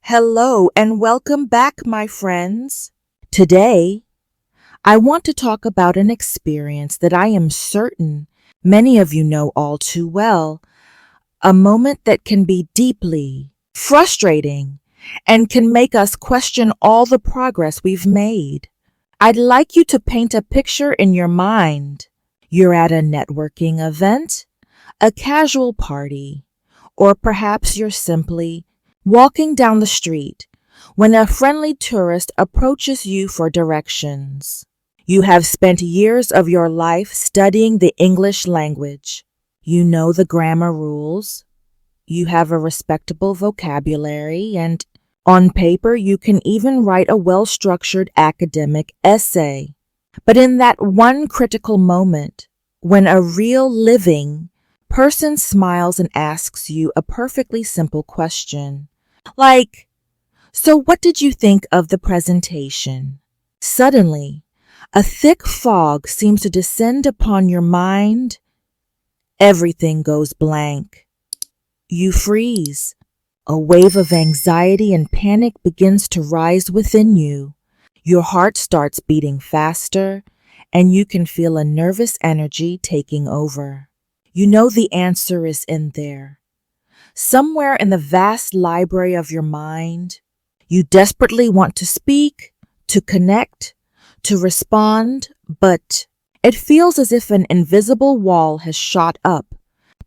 Hello and welcome back, my friends. Today, I want to talk about an experience that I am certain many of you know all too well, a moment that can be deeply frustrating and can make us question all the progress we've made. I'd like you to paint a picture in your mind. You're at a networking event, a casual party, or perhaps you're simply walking down the street when a friendly tourist approaches you for directions. You have spent years of your life studying the English language. You know the grammar rules. You have a respectable vocabulary, and on paper you can even write a well-structured academic essay. But in that one critical moment, when a real living person smiles and asks you a perfectly simple question, like, "So what did you think of the presentation?" Suddenly, a thick fog seems to descend upon your mind. Everything goes blank. You freeze. A wave of anxiety and panic begins to rise within you. Your heart starts beating faster, and you can feel a nervous energy taking over. You know the answer is in there. Somewhere in the vast library of your mind, you desperately want to speak, to connect, to respond, but it feels as if an invisible wall has shot up,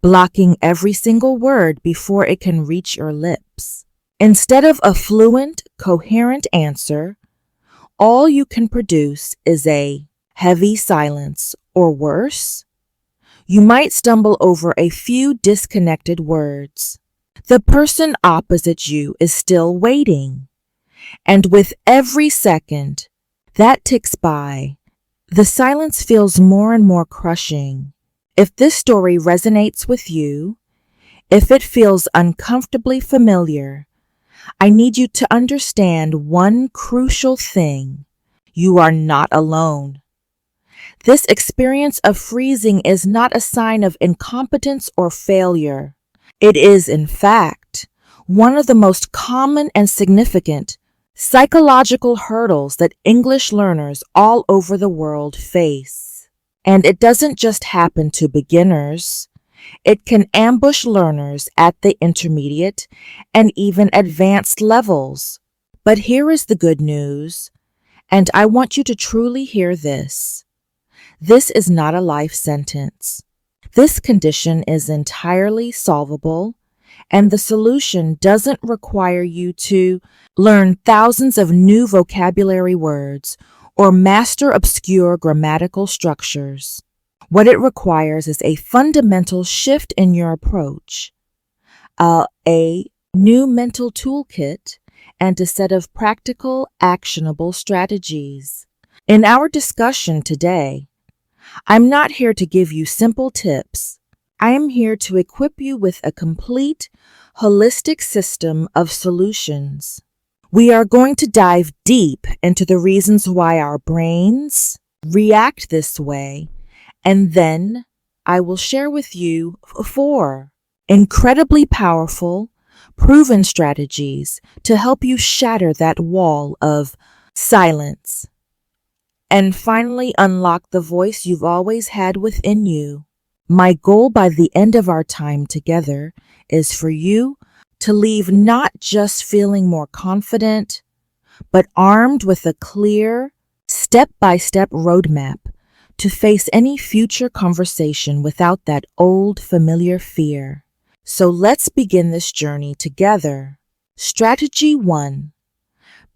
blocking every single word before it can reach your lips. Instead of a fluent, coherent answer, all you can produce is a heavy silence, or worse. You might stumble over a few disconnected words. The person opposite you is still waiting. And with every second that ticks by, the silence feels more and more crushing. If this story resonates with you, if it feels uncomfortably familiar, I need you to understand one crucial thing. You are not alone. This experience of freezing is not a sign of incompetence or failure. It is, in fact, one of the most common and significant psychological hurdles that English learners all over the world face. And it doesn't just happen to beginners. It can ambush learners at the intermediate and even advanced levels. But here is the good news, and I want you to truly hear this. This is not a life sentence. This condition is entirely solvable, and the solution doesn't require you to learn thousands of new vocabulary words or master obscure grammatical structures. What it requires is a fundamental shift in your approach, a new mental toolkit, and a set of practical, actionable strategies. In our discussion today, I'm not here to give you simple tips. I am here to equip you with a complete, holistic system of solutions. We are going to dive deep into the reasons why our brains react this way, and then I will share with you 4 incredibly powerful, proven strategies to help you shatter that wall of silence and finally unlock the voice you've always had within you. My goal by the end of our time together is for you to leave not just feeling more confident, but armed with a clear, step-by-step roadmap to face any future conversation without that old familiar fear. So let's begin this journey together. Strategy 1.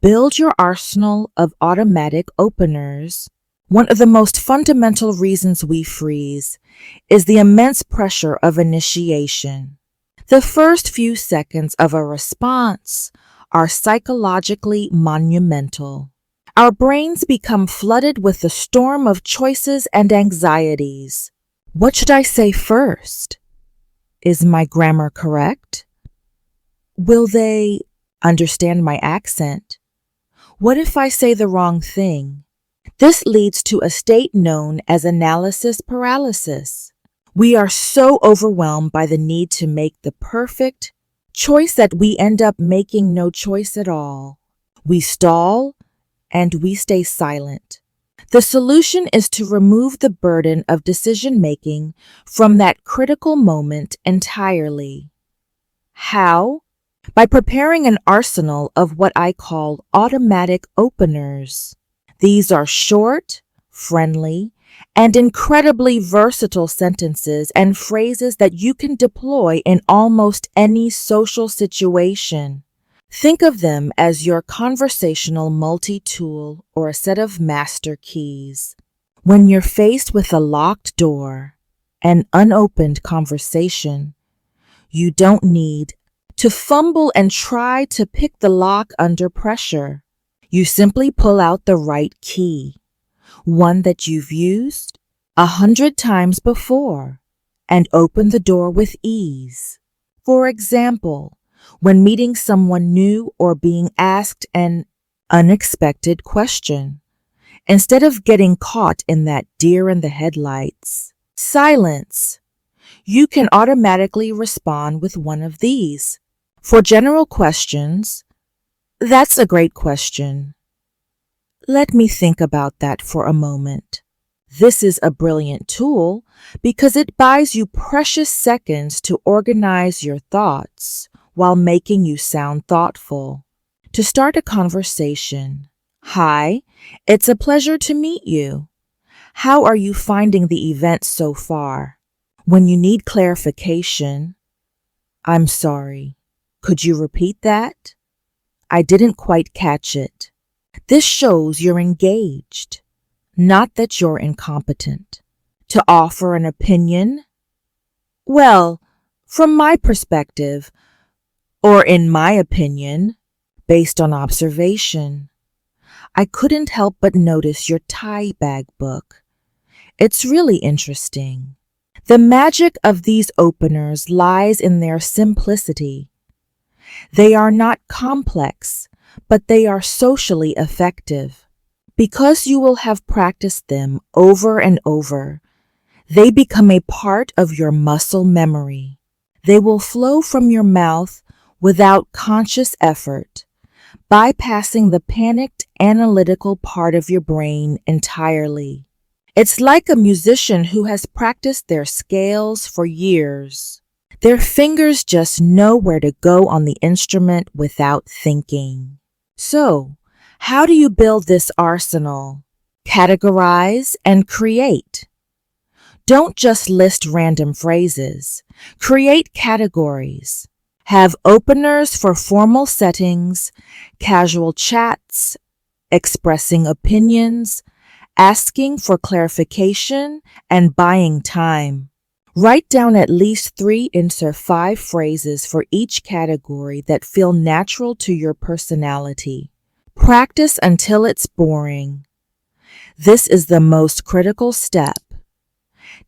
Build your arsenal of automatic openers. One of the most fundamental reasons we freeze is the immense pressure of initiation. The first few seconds of a response are psychologically monumental. Our brains become flooded with a storm of choices and anxieties. What should I say first? Is my grammar correct? Will they understand my accent? What if I say the wrong thing? This leads to a state known as analysis paralysis. We are so overwhelmed by the need to make the perfect, choice that we end up making no choice at all. We stall and we stay silent. The solution is to remove the burden of decision making from that critical moment entirely. How? By preparing an arsenal of what I call automatic openers. These are short, friendly, and incredibly versatile sentences and phrases that you can deploy in almost any social situation. Think of them as your conversational multi-tool or a set of master keys. When you're faced with a locked door, an unopened conversation, you don't need to fumble and try to pick the lock under pressure. You simply pull out the right key, one that you've used 100 times before, and open the door with ease. For example, when meeting someone new or being asked an unexpected question, instead of getting caught in that deer in the headlights silence, you can automatically respond with one of these. For general questions, that's a great question. Let me think about that for a moment. This is a brilliant tool because it buys you precious seconds to organize your thoughts while making you sound thoughtful. To start a conversation, hi, it's a pleasure to meet you. How are you finding the event so far? When you need clarification, I'm sorry. Could you repeat that? I didn't quite catch it. This shows you're engaged, not that you're incompetent. To offer an opinion? Well, from my perspective, or in my opinion, based on observation, I couldn't help but notice your tie bag book. It's really interesting. The magic of these openers lies in their simplicity. They are not complex, but they are socially effective. Because you will have practiced them over and over, they become a part of your muscle memory. They will flow from your mouth without conscious effort, bypassing the panicked analytical part of your brain entirely. It's like a musician who has practiced their scales for years. Their fingers just know where to go on the instrument without thinking. So, how do you build this arsenal? Categorize and create. Don't just list random phrases. Create categories. Have openers for formal settings, casual chats, expressing opinions, asking for clarification, and buying time. Write down at least 3 or 5 phrases for each category that feel natural to your personality. Practice until it's boring. This is the most critical step.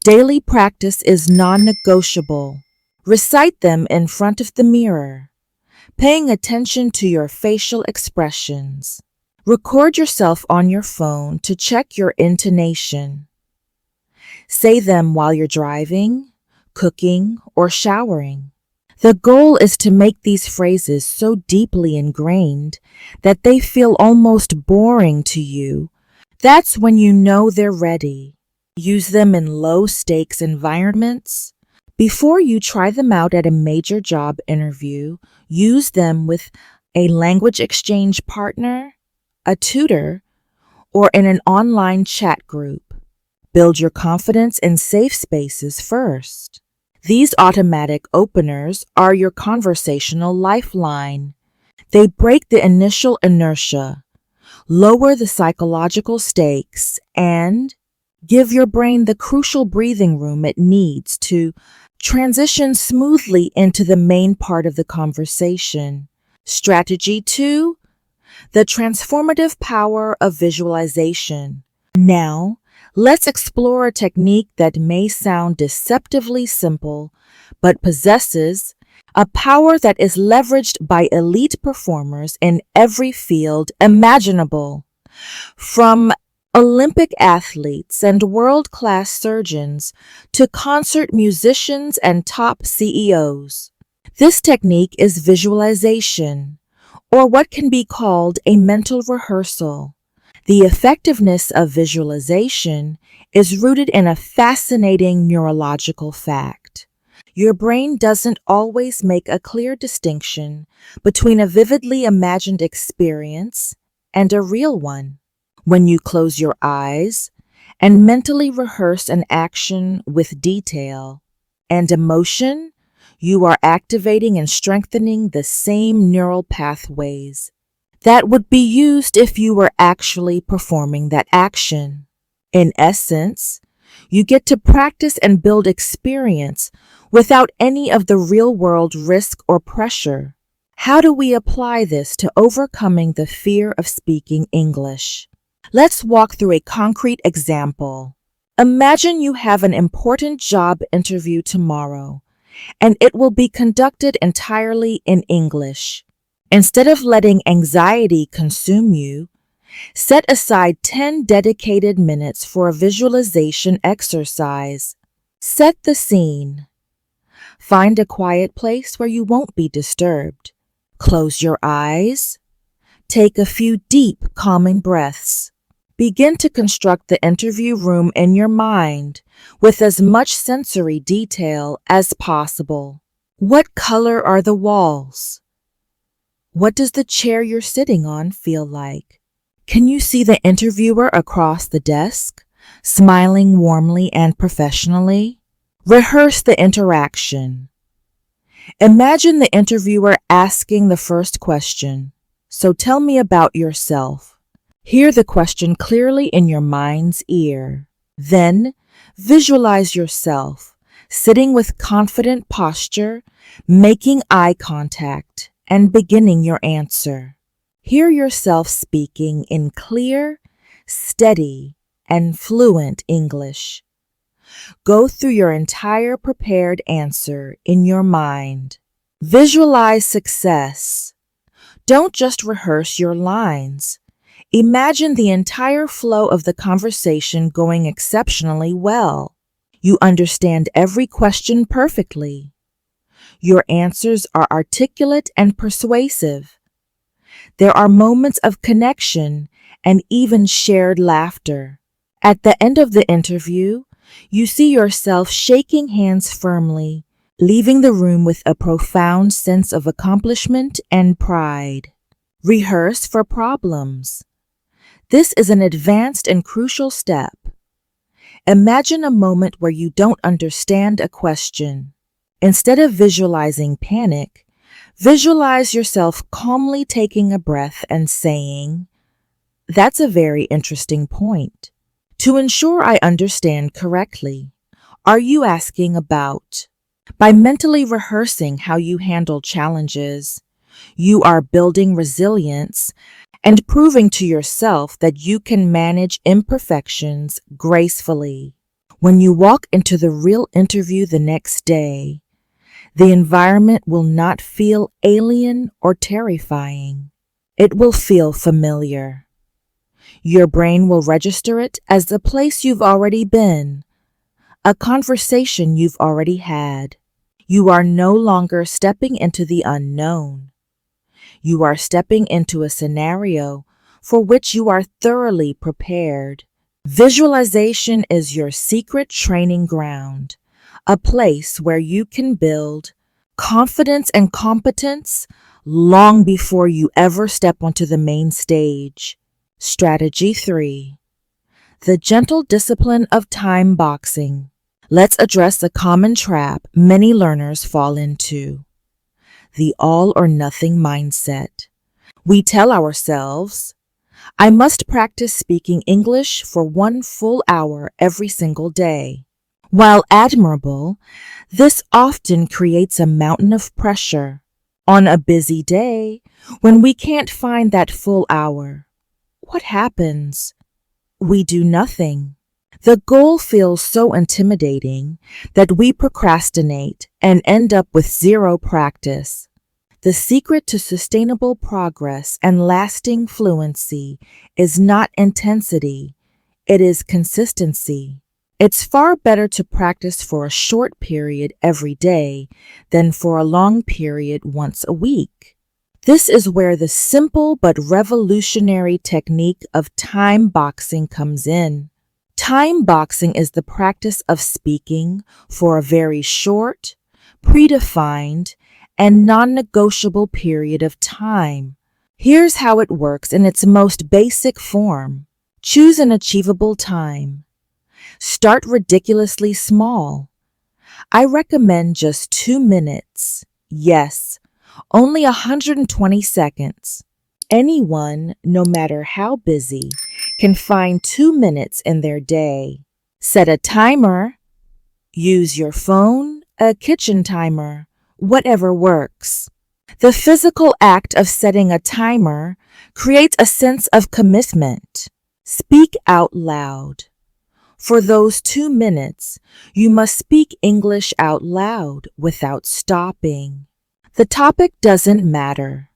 Daily practice is non-negotiable. Recite them in front of the mirror, paying attention to your facial expressions. Record yourself on your phone to check your intonation. Say them while you're driving, cooking, or showering. The goal is to make these phrases so deeply ingrained that they feel almost boring to you. That's when you know they're ready. Use them in low-stakes environments. Before you try them out at a major job interview, use them with a language exchange partner, a tutor, or in an online chat group. Build your confidence in safe spaces first. These automatic openers are your conversational lifeline. They break the initial inertia, lower the psychological stakes, and give your brain the crucial breathing room it needs to transition smoothly into the main part of the conversation. Strategy 2, the transformative power of visualization. Now, let's explore a technique that may sound deceptively simple, but possesses a power that is leveraged by elite performers in every field imaginable. From Olympic athletes and world-class surgeons to concert musicians and top CEOs. This technique is visualization, or what can be called a mental rehearsal. The effectiveness of visualization is rooted in a fascinating neurological fact. Your brain doesn't always make a clear distinction between a vividly imagined experience and a real one. When you close your eyes and mentally rehearse an action with detail and emotion, you are activating and strengthening the same neural pathways that would be used if you were actually performing that action. In essence, you get to practice and build experience without any of the real-world risk or pressure. How do we apply this to overcoming the fear of speaking English? Let's walk through a concrete example. Imagine you have an important job interview tomorrow, and it will be conducted entirely in English. Instead of letting anxiety consume you, set aside 10 dedicated minutes for a visualization exercise. Set the scene. Find a quiet place where you won't be disturbed. Close your eyes. Take a few deep, calming breaths. Begin to construct the interview room in your mind with as much sensory detail as possible. What color are the walls? What does the chair you're sitting on feel like? Can you see the interviewer across the desk, smiling warmly and professionally? Rehearse the interaction. Imagine the interviewer asking the first question. So tell me about yourself. Hear the question clearly in your mind's ear. Then, visualize yourself sitting with confident posture, making eye contact, and beginning your answer. Hear yourself speaking in clear, steady, and fluent English. Go through your entire prepared answer in your mind. Visualize success. Don't just rehearse your lines. Imagine the entire flow of the conversation going exceptionally well. You understand every question perfectly. Your answers are articulate and persuasive. There are moments of connection and even shared laughter. At the end of the interview, you see yourself shaking hands firmly, leaving the room with a profound sense of accomplishment and pride. Rehearse for problems. This is an advanced and crucial step. Imagine a moment where you don't understand a question. Instead of visualizing panic, visualize yourself calmly taking a breath and saying, "That's a very interesting point. To ensure I understand correctly, are you asking about?" By mentally rehearsing how you handle challenges, you are building resilience and proving to yourself that you can manage imperfections gracefully. When you walk into the real interview the next day, the environment will not feel alien or terrifying. It will feel familiar. Your brain will register it as a place you've already been, a conversation you've already had. You are no longer stepping into the unknown. You are stepping into a scenario for which you are thoroughly prepared. Visualization is your secret training ground, a place where you can build confidence and competence long before you ever step onto the main stage. Strategy 3. The gentle discipline of time boxing. Let's address a common trap many learners fall into: the all or nothing mindset. We tell ourselves, "I must practice speaking English for 1 full hour every single day." While admirable, this often creates a mountain of pressure. On a busy day, when we can't find that full hour, what happens? We do nothing. The goal feels so intimidating that we procrastinate and end up with zero practice. The secret to sustainable progress and lasting fluency is not intensity, it is consistency. It's far better to practice for a short period every day than for a long period once a week. This is where the simple but revolutionary technique of time boxing comes in. Time boxing is the practice of speaking for a very short, predefined, and non-negotiable period of time. Here's how it works in its most basic form. Choose an achievable time. Start ridiculously small. I recommend just 2 minutes. Yes, only 120 seconds. Anyone, no matter how busy, can find 2 minutes in their day. Set a timer. Use your phone, a kitchen timer, whatever works. The physical act of setting a timer creates a sense of commitment. Speak out loud. For those 2 minutes, you must speak English out loud without stopping. The topic doesn't matter.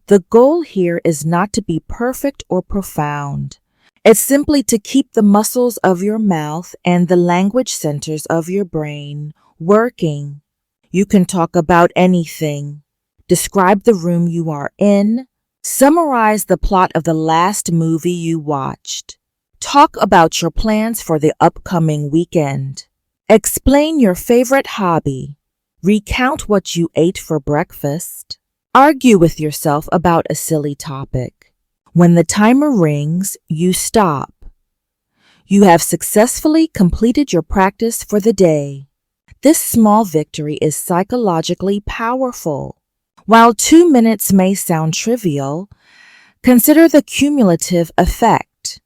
The goal here is not to be perfect or profound. It's simply to keep the muscles of your mouth and the language centers of your brain working. You can talk about anything. Describe the room you are in. Summarize the plot of the last movie you watched. Talk about your plans for the upcoming weekend. Explain your favorite hobby. Recount what you ate for breakfast. Argue with yourself about a silly topic. When the timer rings, you stop. You have successfully completed your practice for the day. This small victory is psychologically powerful. While 2 minutes may sound trivial, consider the cumulative effect.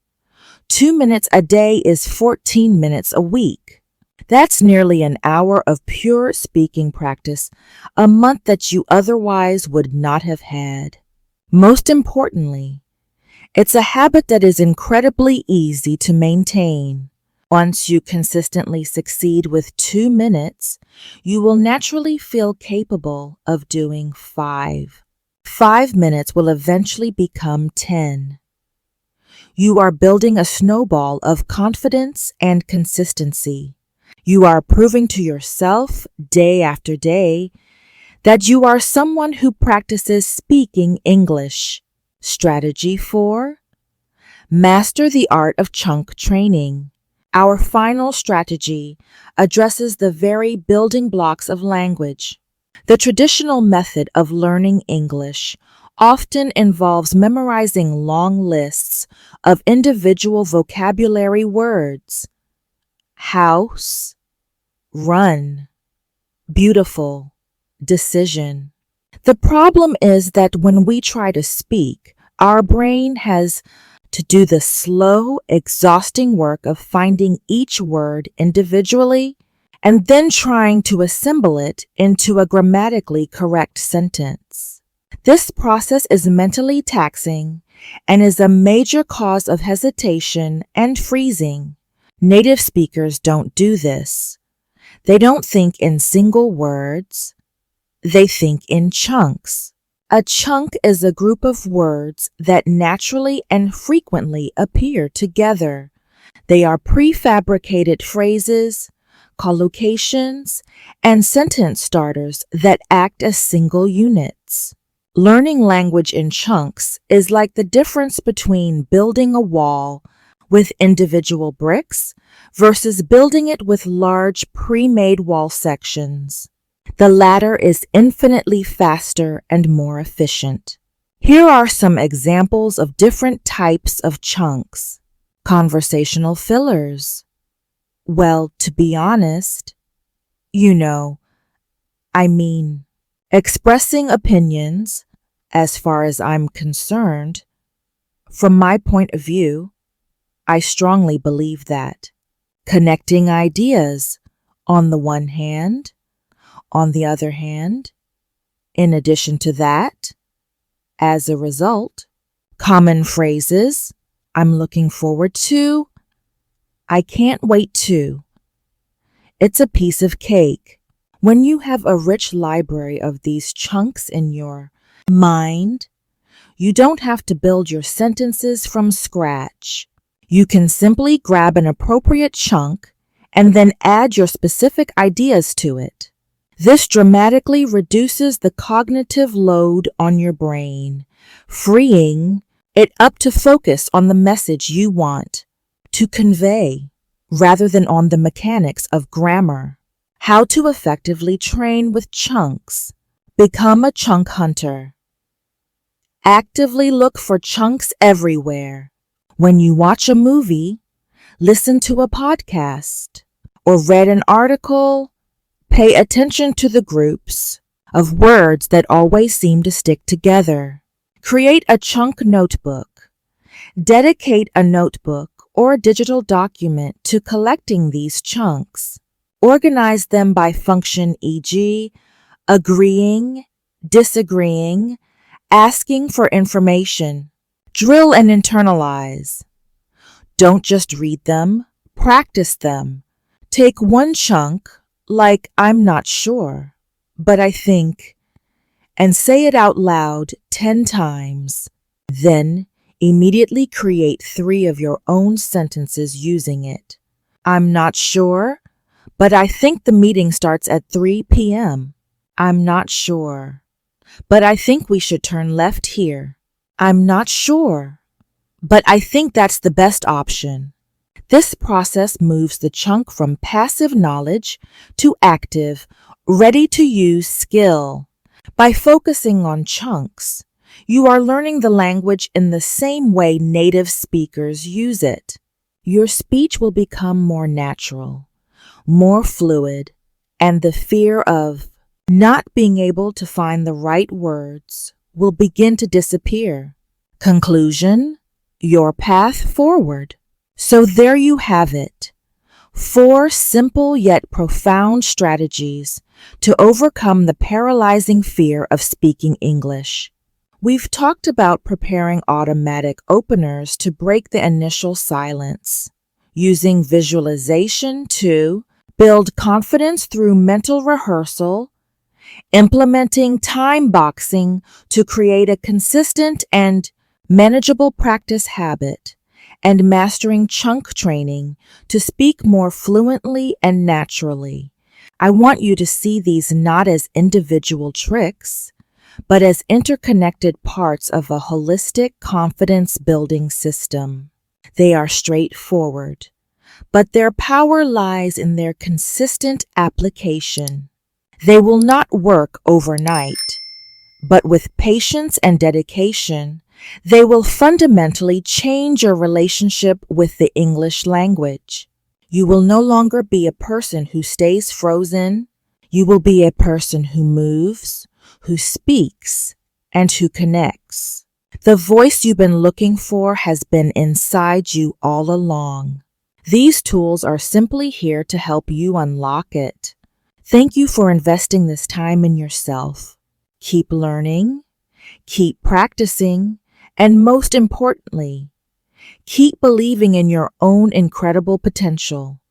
2 minutes a day is 14 minutes a week. That's nearly an hour of pure speaking practice, a month that you otherwise would not have had. Most importantly, it's a habit that is incredibly easy to maintain. Once you consistently succeed with 2 minutes, you will naturally feel capable of doing 5. 5 minutes will eventually become 10. You are building a snowball of confidence and consistency. You are proving to yourself day after day that you are someone who practices speaking English. Strategy 4. Master the art of chunk training. Our final strategy addresses the very building blocks of language. The traditional method of learning English often involves memorizing long lists of individual vocabulary words. House, run, beautiful, decision. The problem is that when we try to speak, our brain has to do the slow, exhausting work of finding each word individually and then trying to assemble it into a grammatically correct sentence. This process is mentally taxing and is a major cause of hesitation and freezing. Native speakers don't do this. They don't think in single words. They think in chunks. A chunk is a group of words that naturally and frequently appear together. They are prefabricated phrases, collocations, and sentence starters that act as single units. Learning language in chunks is like the difference between building a wall with individual bricks versus building it with large pre-made wall sections. The latter is infinitely faster and more efficient. Here are some examples of different types of chunks. Conversational fillers. Well, to be honest, expressing opinions, as far as I'm concerned. From my point of view, I strongly believe that. Connecting ideas, on the one hand. On the other hand, in addition to that, as a result, common phrases, I'm looking forward to, I can't wait to. It's a piece of cake. When you have a rich library of these chunks in your mind, you don't have to build your sentences from scratch. You can simply grab an appropriate chunk and then add your specific ideas to it. This dramatically reduces the cognitive load on your brain, freeing it up to focus on the message you want to convey rather than on the mechanics of grammar. How to effectively train with chunks. Become a chunk hunter. Actively look for chunks everywhere. When you watch a movie, listen to a podcast, or read an article, pay attention to the groups of words that always seem to stick together. Create a chunk notebook. Dedicate a notebook or a digital document to collecting these chunks. Organize them by function, e.g., agreeing, disagreeing, asking for information. Drill and internalize. Don't just read them, practice them. Take one chunk, like I'm not sure, but I think, and say it out loud 10 times. Then immediately create 3 of your own sentences using it. I'm not sure, but I think the meeting starts at 3 p.m. I'm not sure, but I think we should turn left here. I'm not sure, but I think that's the best option. This process moves the chunk from passive knowledge to active, ready-to-use skill. By focusing on chunks, you are learning the language in the same way native speakers use it. Your speech will become more natural, more fluid, and the fear of not being able to find the right words will begin to disappear. Conclusion: your path forward. So there you have it. 4 simple yet profound strategies to overcome the paralyzing fear of speaking English. We've talked about preparing automatic openers to break the initial silence, using visualization to build confidence through mental rehearsal, implementing time boxing to create a consistent and manageable practice habit, and mastering chunk training to speak more fluently and naturally. I want you to see these not as individual tricks, but as interconnected parts of a holistic confidence-building system. They are straightforward, but their power lies in their consistent application. They will not work overnight, but with patience and dedication, they will fundamentally change your relationship with the English language. You will no longer be a person who stays frozen. You will be a person who moves, who speaks, and who connects. The voice you've been looking for has been inside you all along. These tools are simply here to help you unlock it. Thank you for investing this time in yourself. Keep learning, keep practicing, and most importantly, keep believing in your own incredible potential.